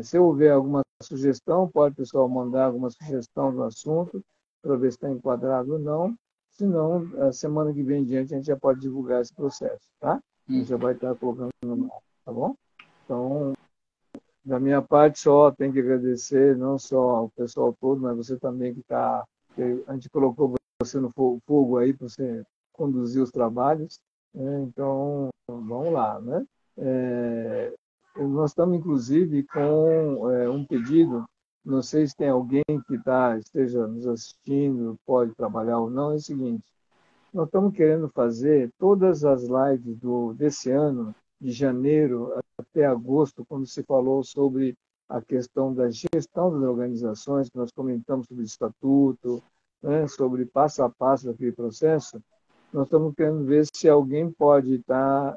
Se houver alguma sugestão, pode o pessoal mandar alguma sugestão do assunto para ver se está enquadrado ou não. Se não, a semana que vem em diante a gente já pode divulgar esse processo, tá? A gente já vai estar colocando no ar, tá bom? Então, da minha parte, só tenho que agradecer não só ao pessoal todo, mas você também que a gente colocou você no fogo aí para você conduzir os trabalhos, né? Então, vamos lá, né? Nós estamos, inclusive, com um pedido, não sei se tem alguém que esteja nos assistindo, pode trabalhar ou não, é o seguinte, nós estamos querendo fazer todas as lives desse ano, de janeiro até agosto, quando se falou sobre a questão da gestão das organizações, que nós comentamos sobre o estatuto, né, sobre passo a passo daquele processo, nós estamos querendo ver se alguém pode estar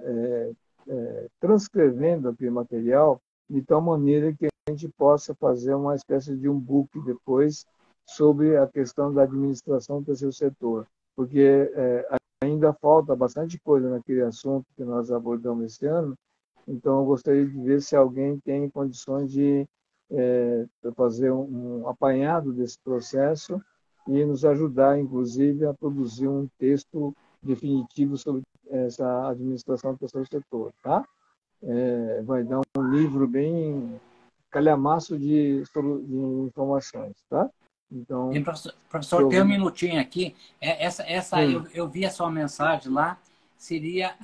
transcrevendo aquele material de tal maneira que a gente possa fazer uma espécie de um book depois sobre a questão da administração do terceiro setor, porque ainda falta bastante coisa naquele assunto que nós abordamos esse ano, então eu gostaria de ver se alguém tem condições de fazer um apanhado desse processo e nos ajudar, inclusive, a produzir um texto definitivo sobre essa administração do terceiro setor, tá? Vai dar um livro bem calhamaço de informações, tá? Então, e, professor, tem um minutinho aqui. Eu vi a sua mensagem lá. Seria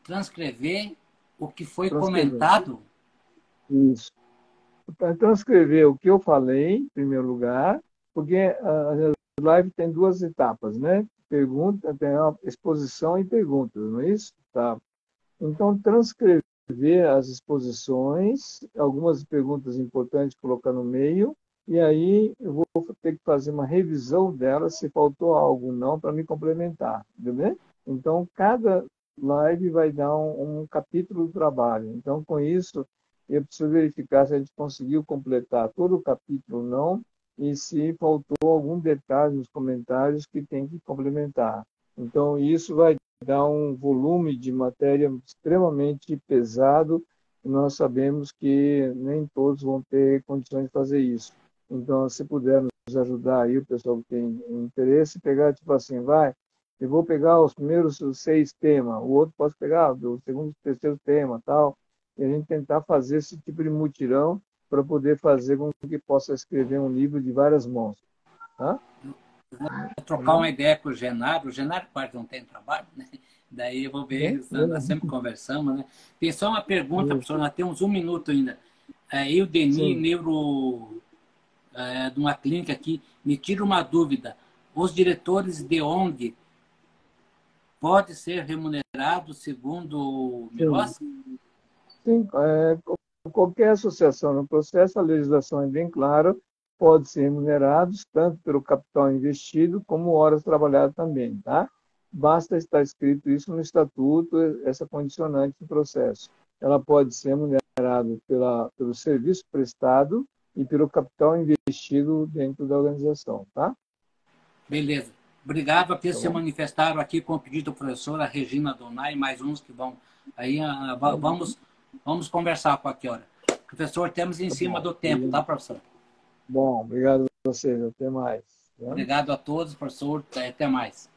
transcrever o que foi comentado? Isso. Transcrever o que eu falei, em primeiro lugar, porque a live tem duas etapas, né? Pergunta, tem a exposição e perguntas, não é isso? Tá. Então, transcrever as exposições, algumas perguntas importantes colocar no meio, e aí eu vou ter que fazer uma revisão delas, se faltou algo não, para me complementar, entendeu? Então, cada live vai dar um capítulo do trabalho. Então, com isso, eu preciso verificar se a gente conseguiu completar todo o capítulo ou não, e se faltou algum detalhe nos comentários que tem que complementar. Então, isso vai dar um volume de matéria extremamente pesado, e nós sabemos que nem todos vão ter condições de fazer isso. Então, se puder nos ajudar aí, o pessoal que tem interesse, pegar, tipo assim, eu vou pegar os primeiros 6 temas, o outro pode pegar o segundo, terceiro tema, tal, e a gente tentar fazer esse tipo de mutirão para poder fazer com que possa escrever um livro de várias mãos, tá? Vou trocar uma ideia com o Genaro quase não tem trabalho, né? Daí eu vou ver, nós sempre conversamos, né? Tem só uma pergunta, professor, nós temos 1 minuto ainda. Eu, Denis, Sim. de uma clínica aqui, me tira uma dúvida. Os diretores de ONG podem ser remunerados segundo o Sim. Mirossi? Sim, qualquer associação no processo, a legislação é bem clara, pode ser remunerados tanto pelo capital investido como horas trabalhadas também, tá? Basta estar escrito isso no estatuto, essa condicionante do processo. Ela pode ser remunerada pelo serviço prestado e pelo capital investido dentro da organização, tá? Beleza. Obrigado a que Tá se bom? manifestaram aqui com o pedido da professora Regina Donai, mais uns que vão. Aí Tá bom. vamos conversar com a hora. Professor, temos em Tá cima bom. do tempo, tá, professor? Bom, obrigado a vocês. Até mais. Tá? Obrigado a todos, professor. Até mais.